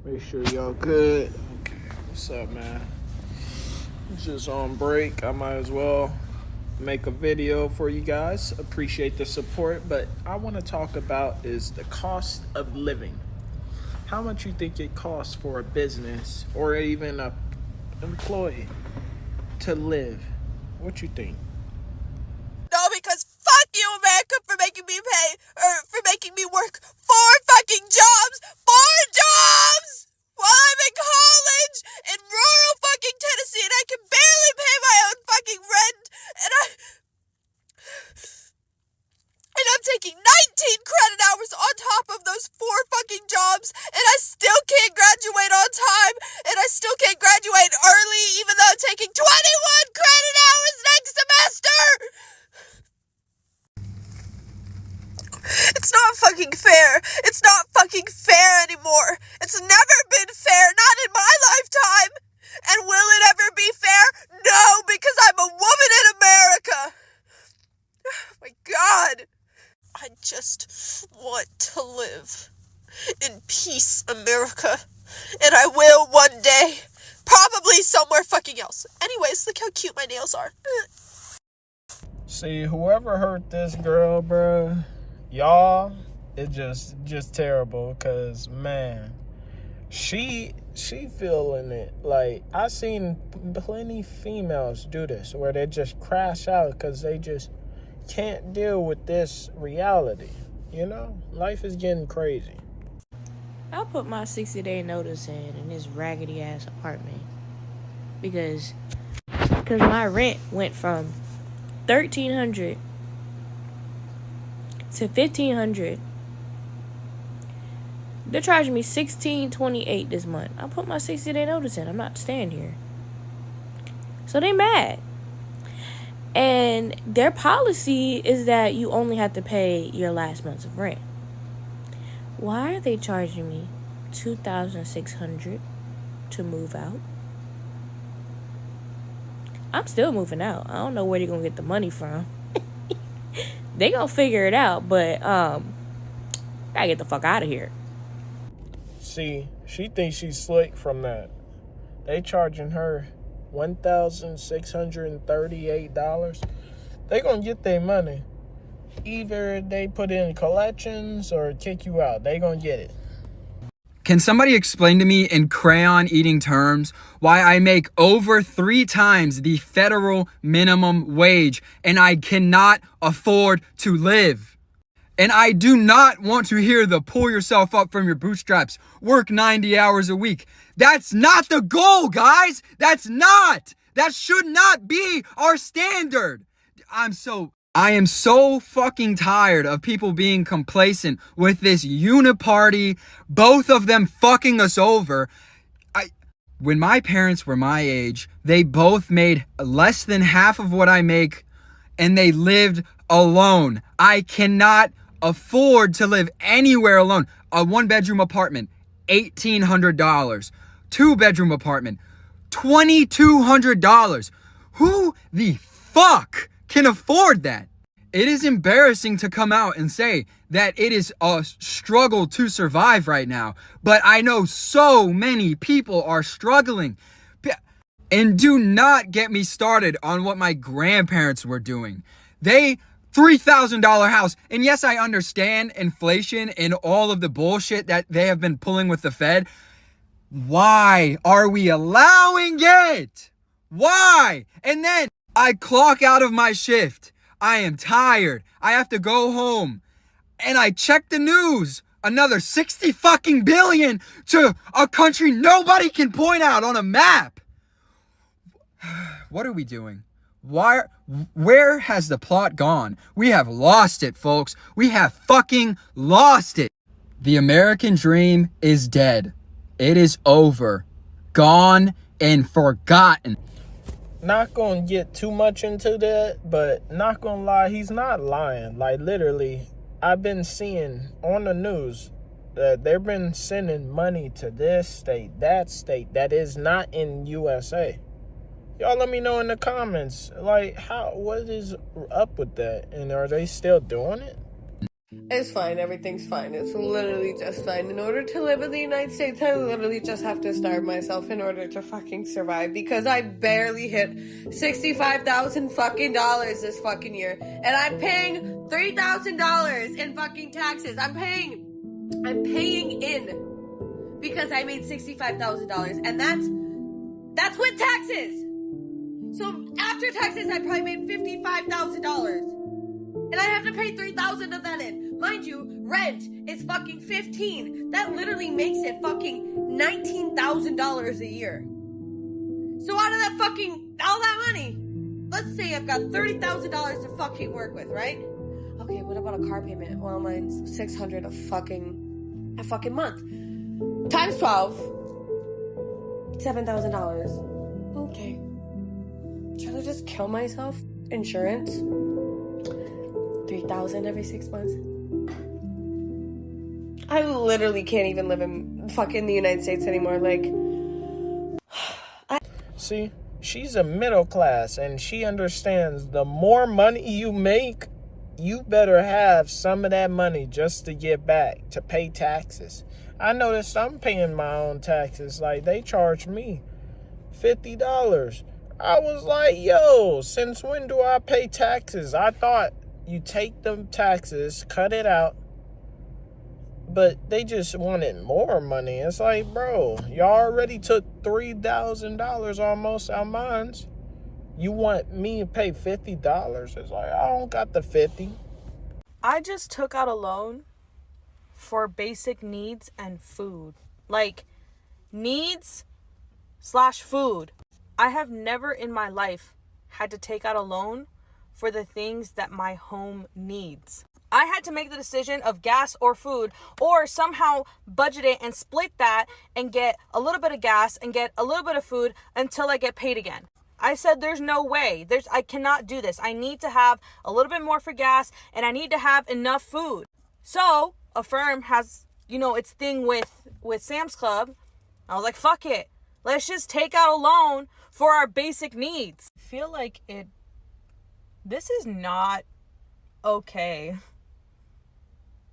Make sure y'all good. Okay, what's up, man? Just on break. I might as well make a video for you guys. Appreciate the support, but I want to talk about is the cost of living. How much you think it costs for a business or even a employee to live? What you think? No, because fuck you, America, for making me pay, or for making me work 4 fucking jobs! 4 jobs! While I'm in college in rural fucking Tennessee and I can barely pay my own fucking rent, and I'm taking 19 credit hours on top of those 4 fucking jobs, and I still can't graduate on time, and I still can't graduate early, even though I'm taking 21 credit hours next semester! It's not fucking fair. It's not fucking fair anymore. It's never been fair, not in my lifetime. And will it ever be fair? No, because I'm a woman in America. Oh my God. I just want to live in peace, America. And I will one day. Probably somewhere fucking else. Anyways, look how cute my nails are. See, whoever hurt this girl, bruh, y'all, it just terrible. Cause man, she feeling it. Like I seen plenty females do this where they just crash out because they just can't deal with this reality. You know, life is getting crazy. I'll put my 60-day notice in this raggedy ass apartment because my rent went from $1,300 to $1,500. They're charging me $1,628 this month. I put my 60-day notice in. I'm not staying here. So they mad. And their policy is that you only have to pay your last month's of rent. Why are they charging me $2,600 to move out? I'm still moving out. I don't know where they're gonna get the money from. They gonna figure it out, but gotta get the fuck out of here. See, she thinks she's slick from that. They charging her $1,638. They gonna get their money. Either they put in collections or kick you out. They gonna get it. Can somebody explain to me in crayon eating terms why I make over 3 times the federal minimum wage and I cannot afford to live? And I do not want to hear the pull yourself up from your bootstraps, work 90 hours a week. That's not the goal, guys. That should not be our standard. I am so fucking tired of people being complacent with this uniparty, both of them fucking us over. When my parents were my age, they both made less than half of what I make, and they lived alone. I cannot afford to live anywhere alone. A 1-bedroom apartment, $1,800. 2-bedroom apartment, $2,200. Who the fuck can afford that? It is embarrassing to come out and say that it is a struggle to survive right now, but I know so many people are struggling. And do not get me started on what my grandparents were doing. They $3,000 house. And yes, I understand inflation and all of the bullshit that they have been pulling with the Fed. Why are we allowing it? Why? And then I clock out of my shift. I am tired. I have to go home. And I check the news. Another 60 fucking billion to a country nobody can point out on a map. What are we doing? Where has the plot gone? We have lost it, folks. We have fucking lost it. The American dream is dead. It is over. Gone and forgotten. Not gonna get too much into that, but not gonna lie, he's not lying. Like literally, I've been seeing on the news that they've been sending money to this state that is not in USA. Y'all let me know in the comments, like, what is up with that? And are they still doing it? It's fine. Everything's fine. It's literally just fine. In order to live in the United States, I literally just have to starve myself in order to fucking survive because I barely hit $65,000 fucking dollars this fucking year. And I'm paying $3,000 in fucking taxes. I'm paying in because I made $65,000 and that's with taxes. So after taxes, I probably made $55,000. And I have to pay $3,000 of that in. Mind you, rent is fucking $15,000. That literally makes it fucking $19,000 a year. So out of that fucking, all that money, let's say I've got $30,000 to fucking work with, right? Okay, what about a car payment? Well, mine's $600 a fucking month. Times 12, $7,000. Okay. Should I just kill myself? Insurance? $3,000 every 6 months. I literally can't even live in fucking the United States anymore. Like, See, she's a middle class and she understands the more money you make, you better have some of that money just to get back to pay taxes. I noticed I'm paying my own taxes. Like, they charge me $50. I was like, yo, since when do I pay taxes? I thought you take them taxes, cut it out, but they just wanted more money. It's like, bro, y'all already took $3,000 almost out of mine. You want me to pay $50? It's like, I don't got the 50. I just took out a loan for basic needs and food. Like, needs / food. I have never in my life had to take out a loan for the things that my home needs. I had to make the decision of gas or food, or somehow budget it and split that and get a little bit of gas and get a little bit of food until I get paid again. I said, there's no way. I cannot do this. I need to have a little bit more for gas and I need to have enough food. So Affirm has, its thing with Sam's Club. I was like, fuck it. Let's just take out a loan for our basic needs. I feel like this is not okay.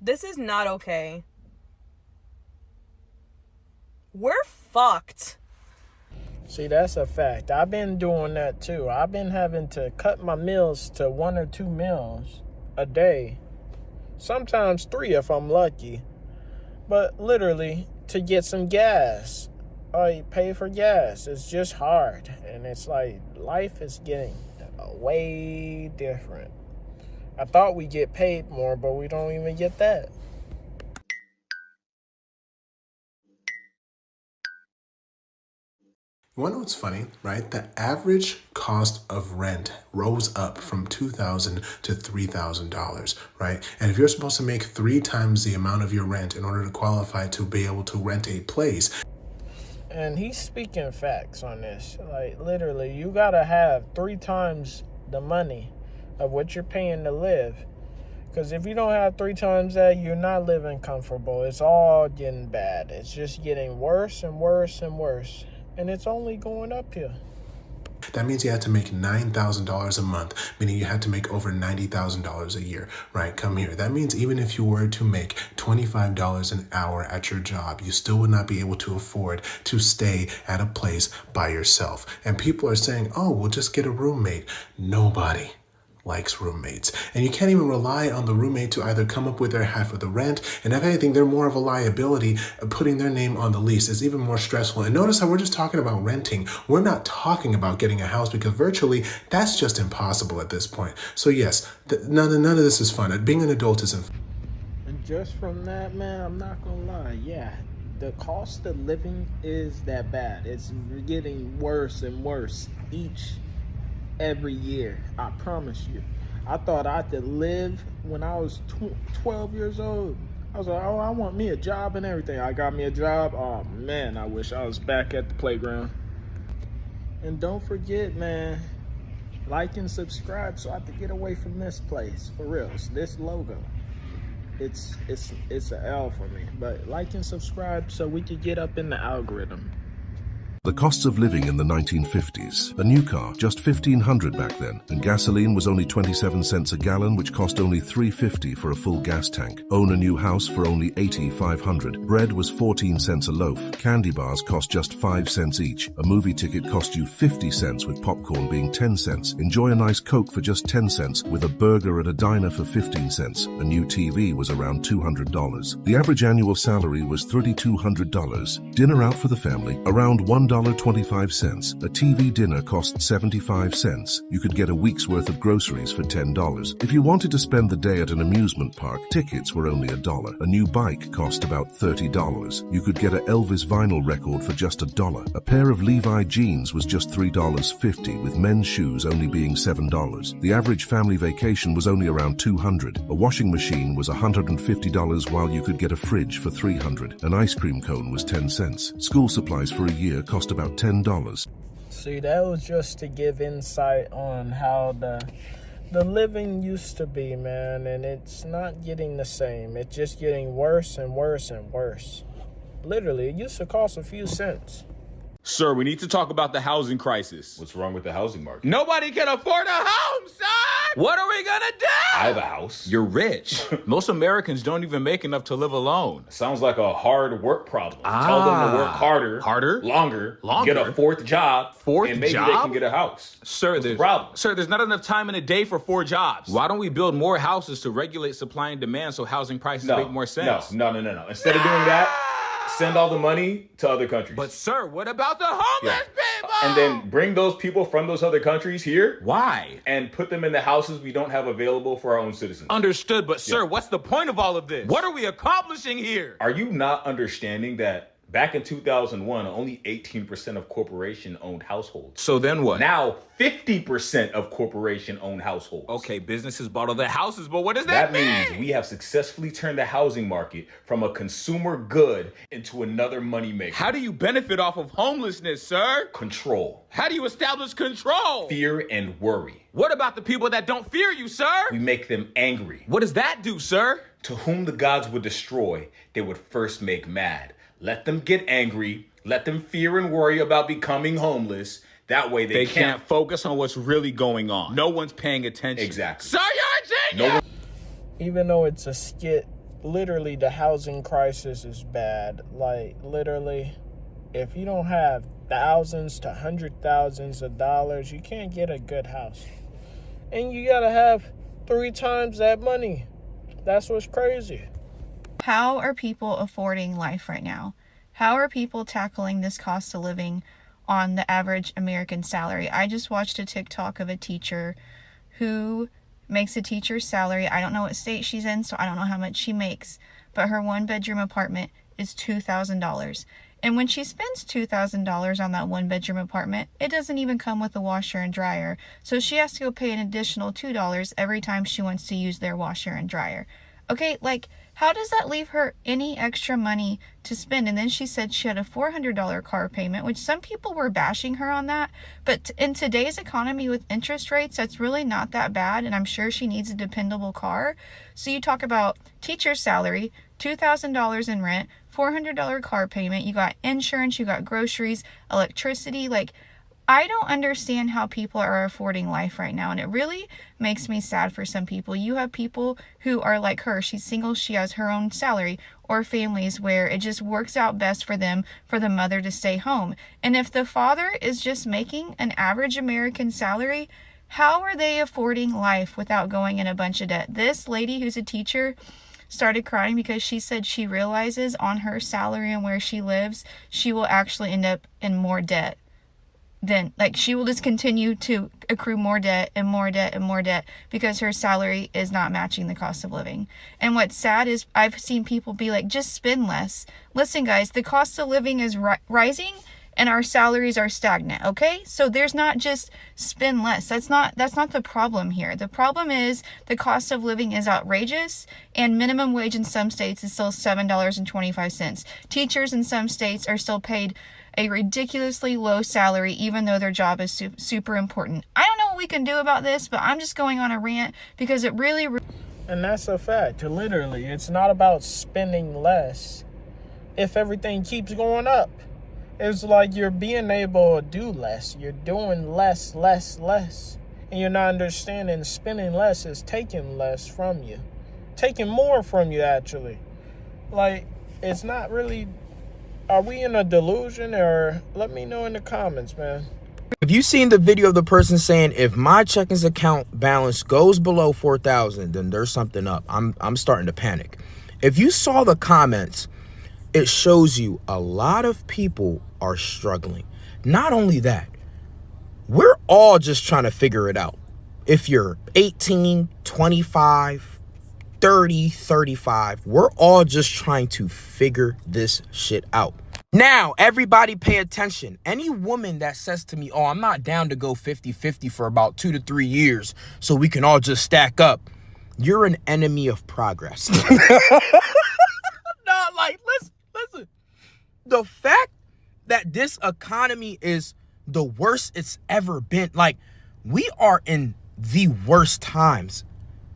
This is not okay. We're fucked. See, that's a fact. I've been doing that too. I've been having to cut my meals to 1 or 2 meals a day. Sometimes 3 if I'm lucky. But literally, to get some gas. I pay for gas. It's just hard. And it's like, life is getting way different. I thought we get paid more, but we don't even get that. You want to know what's funny, right? The average cost of rent rose up from $2,000 to $3,000, right? And if you're supposed to make 3 times the amount of your rent in order to qualify to be able to rent a place. And he's speaking facts on this. Like, literally, you gotta have 3 times the money of what you're paying to live. Because if you don't have 3 times that, you're not living comfortable. It's all getting bad. It's just getting worse and worse and worse. And it's only going up here. That means you had to make $9,000 a month, meaning you had to make over $90,000 a year, right? Come here. That means even if you were to make $25 an hour at your job, you still would not be able to afford to stay at a place by yourself. And people are saying, oh, we'll just get a roommate. Nobody likes roommates. And you can't even rely on the roommate to either come up with their half of the rent. And if anything, they're more of a liability. Putting their name on the lease is even more stressful. And notice how we're just talking about renting. We're not talking about getting a house because virtually that's just impossible at this point. So yes, none of this is fun. Being an adult isn't fun. And just from that, man, I'm not gonna lie. Yeah, the cost of living is that bad. It's getting worse and worse every year. I promise you. I thought I could live when I was 12 years old. I was like, oh, I want me a job and everything. I got me a job. Oh, man, I wish I was back at the playground. And don't forget, man, like and subscribe so I can get away from this place. For real, it's this logo. It's an L for me. But like and subscribe so we can get up in the algorithm. The costs of living in the 1950s. A new car, just $1,500 back then, and gasoline was only 27 cents a gallon, which cost only $3.50 for a full gas tank. Own a new house for only $8,500. Bread was 14 cents a loaf. Candy bars cost just 5 cents each. A movie ticket cost you 50 cents with popcorn being 10 cents. Enjoy a nice Coke for just 10 cents with a burger at a diner for 15 cents. A new TV was around $200. The average annual salary was $3,200. Dinner out for the family, around $1.25. A TV dinner cost 75 cents. You could get a week's worth of groceries for $10. If you wanted to spend the day at an amusement park, tickets were only $1. A new bike cost about $30. You could get an Elvis vinyl record for just $1. A pair of Levi jeans was just $3.50, with men's shoes only being $7. The average family vacation was only around $200. A washing machine was $150, while you could get a fridge for $300. An ice cream cone was 10 cents. School supplies for a year cost about $10. See, that was just to give insight on how the living used to be, man, and it's not getting the same. It's just getting worse and worse and worse. Literally, it used to cost a few cents. Sir, we need to talk about the housing crisis. What's wrong with the housing market? Nobody can afford a home, son! What are we gonna do? I have a house. You're rich. Most Americans don't even make enough to live alone. Sounds like a hard work problem. Tell them to work harder. Harder? Longer. Get a fourth job. And maybe they can get a house. Sir, What's the problem? Sir, there's not enough time in a day for 4 jobs. Why don't we build more houses to regulate supply and demand so housing prices make more sense? No. Instead of doing that, send all the money to other countries. But sir, what about the homeless people? And then bring those people from those other countries here. Why? And put them in the houses we don't have available for our own citizens. Understood, but sir, what's the point of all of this? What are we accomplishing here? Are you not understanding that back in 2001, only 18% of corporation-owned households? So then what? Now, 50% of corporation-owned households. Okay, businesses bought all the houses, but what does that mean? That means we have successfully turned the housing market from a consumer good into another moneymaker. How do you benefit off of homelessness, sir? Control. How do you establish control? Fear and worry. What about the people that don't fear you, sir? We make them angry. What does that do, sir? To whom the gods would destroy, they would first make mad. Let them get angry. Let them fear and worry about becoming homeless. That way they can't focus on what's really going on. No one's paying attention. Exactly. Sir, you're a genius! Even though it's a skit, literally the housing crisis is bad. Like, literally, if you don't have thousands to hundred thousands of dollars, you can't get a good house. And you gotta have 3 times that money. That's what's crazy. How are people affording life right now? How are people tackling this cost of living on the average American salary? I just watched a TikTok of a teacher who makes a teacher's salary. I don't know what state she's in, so I don't know how much she makes, but her 1-bedroom apartment is $2,000. And when she spends $2,000 on that 1-bedroom apartment, it doesn't even come with a washer and dryer. So she has to go pay an additional $2 every time she wants to use their washer and dryer. Okay, like, how does that leave her any extra money to spend? And then she said she had a $400 car payment, which some people were bashing her on that. But in today's economy with interest rates, that's really not that bad. And I'm sure she needs a dependable car. So you talk about teacher's salary, $2,000 in rent, $400 car payment. You got insurance, you got groceries, electricity. Like, I don't understand how people are affording life right now, and it really makes me sad for some people. You have people who are like her. She's single, she has her own salary, or families where it just works out best for them for the mother to stay home. And if the father is just making an average American salary, how are they affording life without going in a bunch of debt? This lady who's a teacher started crying because she said she realizes on her salary and where she lives, she will actually end up in more debt. Then, like, she will just continue to accrue more debt and more debt and more debt because her salary is not matching the cost of living. And what's sad is I've seen people be like, just spend less. Listen, guys, the cost of living is rising and our salaries are stagnant, okay? So there's not just spend less. That's not the problem here. The problem is the cost of living is outrageous, and minimum wage in some states is still $7.25. Teachers in some states are still paid a ridiculously low salary, even though their job is super important. I don't know what we can do about this, but I'm just going on a rant because it really... And that's a fact. Literally, it's not about spending less if everything keeps going up. It's like you're being able to do less. You're doing less. And you're not understanding spending less is taking less from you. Taking more from you, actually. Like, it's not really... Are we in a delusion? Or let me know in the comments, man. Have you seen the video of the person saying, if my checkings account balance goes below 4,000, then there's something up. I'm starting to panic. If you saw the comments, it shows you a lot of people are struggling. Not only that, we're all just trying to figure it out. If you're 18, 25, 30, 35, we're all just trying to figure this shit out. Now, everybody pay attention. Any woman that says to me, oh, I'm not down to go 50-50 for about 2 to 3 years so we can all just stack up, you're an enemy of progress. No, like, listen. The fact that this economy is the worst it's ever been, like, we are in the worst times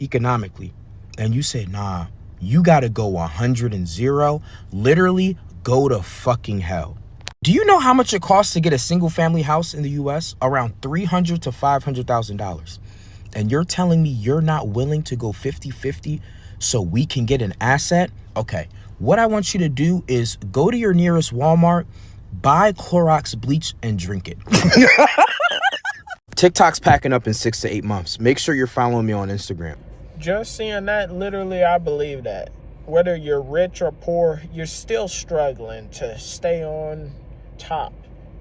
economically. And you say, nah, you got to go 100 and 0, literally go to fucking hell. Do you know how much it costs to get a single family house in the US? Around $300,000 to $500,000. And you're telling me you're not willing to go 50-50 so we can get an asset? Okay, what I want you to do is go to your nearest Walmart, buy Clorox bleach and drink it. TikTok's packing up in 6 to 8 months. Make sure you're following me on Instagram. Just seeing that, literally, I believe that. Whether you're rich or poor, you're still struggling to stay on top.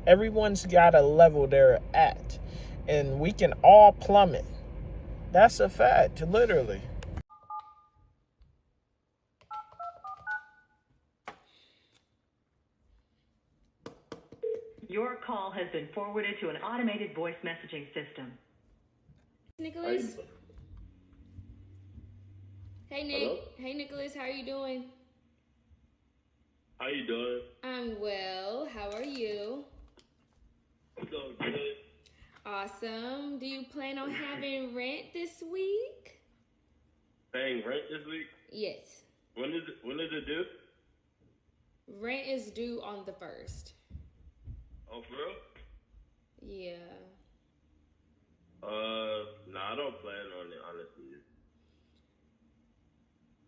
Everyone's got a level they're at, and we can all plummet. That's a fact, literally. Your call has been forwarded to an automated voice messaging system. Nicholas? Hey, Nick. Hello? Hey, Nicholas. How are you doing? How you doing? I'm well. How are you? I'm doing good. Awesome. Do you plan on having rent this week? Paying rent this week? Yes. When is it due? Rent is due on the 1st. Oh, for real? Yeah. Nah, I don't plan on it, honestly.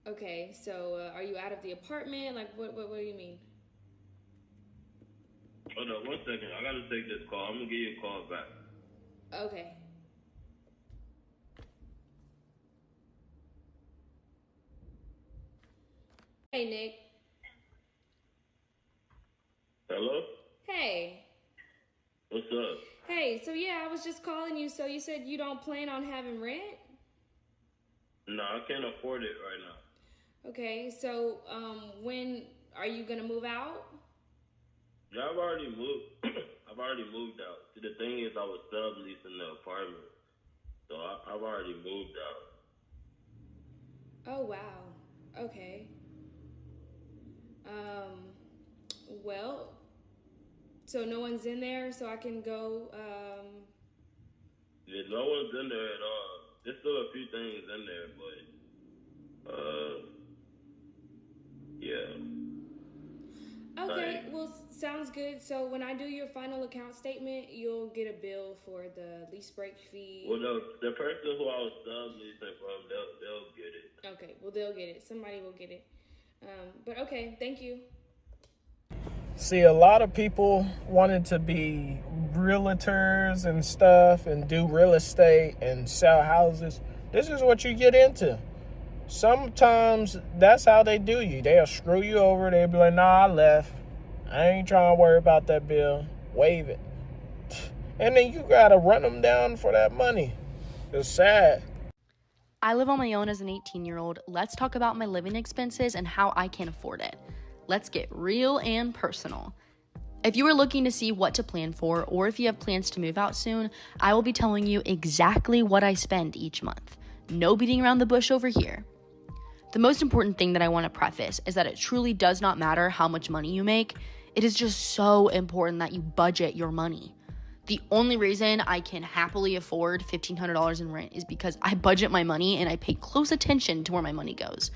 Okay, so are you out of the apartment? Like, what do you mean? Hold on 1 second. I gotta take this call. I'm gonna give you a call back. Okay. Hey, Nick. Hello? Hey. What's up? Hey, so yeah, I was just calling you. So you said you don't plan on having rent? No, I can't afford it right now. Okay, so when are you gonna move out? Yeah, I've already moved. I've already moved out. See, the thing is, I was subleasing the apartment, so I've already moved out. Oh wow. Okay. Well, so no one's in there, so I can go. Yeah, no one's in there at all. There's still a few things in there, but yeah. Okay, well, sounds good. So when I do your final account statement, you'll get a bill for the lease break fee. Well, the person who I was subleasing from, they'll get it. Okay, well, they'll get it. Somebody will get it. But okay, thank you. See, a lot of people wanted to be realtors and stuff and do real estate and sell houses. This is what you get into. Sometimes that's how they do you. They'll screw you over. They'll be like, nah, I left. I ain't trying to worry about that bill. Waive it. And then you got to run them down for that money. It's sad. I live on my own as an 18-year-old. Let's talk about my living expenses and how I can afford it. Let's get real and personal. If you are looking to see what to plan for, or if you have plans to move out soon, I will be telling you exactly what I spend each month. No beating around the bush over here. The most important thing that I want to preface is that it truly does not matter how much money you make. It is just so important that you budget your money. The only reason I can happily afford $1,500 in rent is because I budget my money and I pay close attention to where my money goes.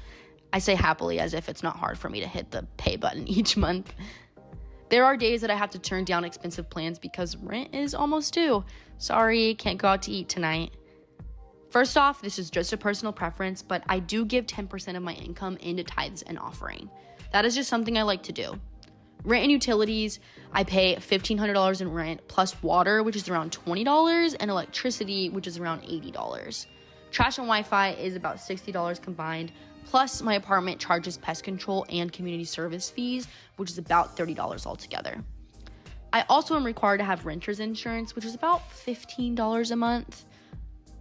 I say happily as if it's not hard for me to hit the pay button each month. There are days that I have to turn down expensive plans because rent is almost due. Sorry, can't go out to eat tonight. First off, this is just a personal preference, but I do give 10% of my income into tithes and offering. That is just something I like to do. Rent and utilities, I pay $1,500 in rent, plus water, which is around $20, and electricity, which is around $80. Trash and Wi-Fi is about $60 combined, plus my apartment charges pest control and community service fees, which is about $30 altogether. I also am required to have renter's insurance, which is about $15 a month.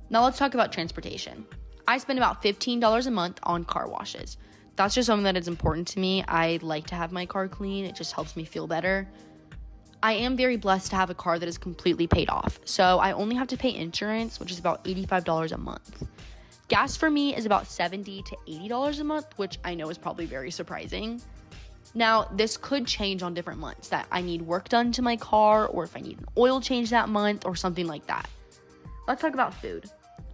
Now let's talk about transportation. I spend about $15 a month on car washes. That's just something that is important to me. I like to have my car clean. It just helps me feel better. I am very blessed to have a car that is completely paid off. So I only have to pay insurance, which is about $85 a month. Gas for me is about $70 to $80 a month, which I know is probably very surprising. Now, this could change on different months that I need work done to my car, or if I need an oil change that month or something like that. Let's talk about food.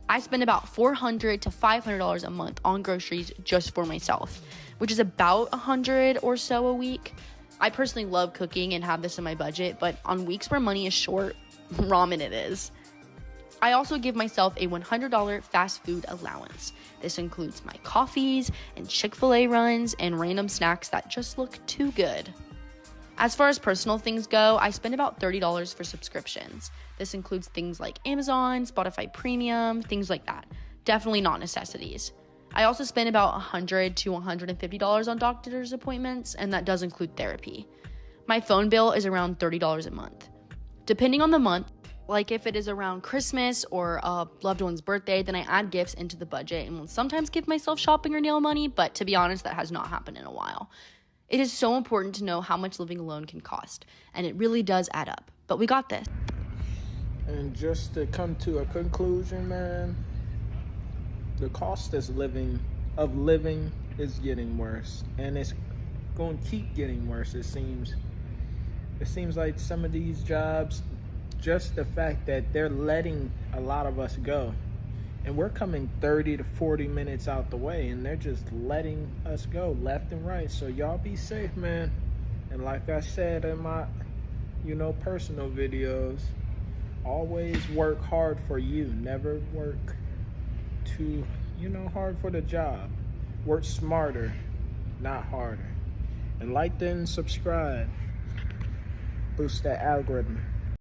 I spend about $400 to $500 a month on groceries just for myself, which is about $100 or so a week. I personally love cooking and have this in my budget, but on weeks where money is short, ramen it is. I also give myself a $100 fast food allowance. This includes my coffees and Chick-fil-A runs and random snacks that just look too good. As far as personal things go, I spend about $30 for subscriptions. This includes things like Amazon, Spotify Premium, things like that. Definitely not necessities. I also spend about $100 to $150 on doctor's appointments, and that does include therapy. My phone bill is around $30 a month. Depending on the month, like if it is around Christmas or a loved one's birthday, then I add gifts into the budget and will sometimes give myself shopping or nail money, but to be honest, that has not happened in a while. It is so important to know how much living alone can cost, and it really does add up. But we got this. And just to come to a conclusion, man, the cost of living is getting worse, and it's going to keep getting worse. It seems like some of these jobs, just the fact that they're letting a lot of us go, and we're coming 30 to 40 minutes out the way, and they're just letting us go left and right. So y'all be safe, man. And like I said in my, personal videos, always work hard for you. Never work too, hard for the job. Work smarter, not harder. And like and subscribe. Boost that algorithm.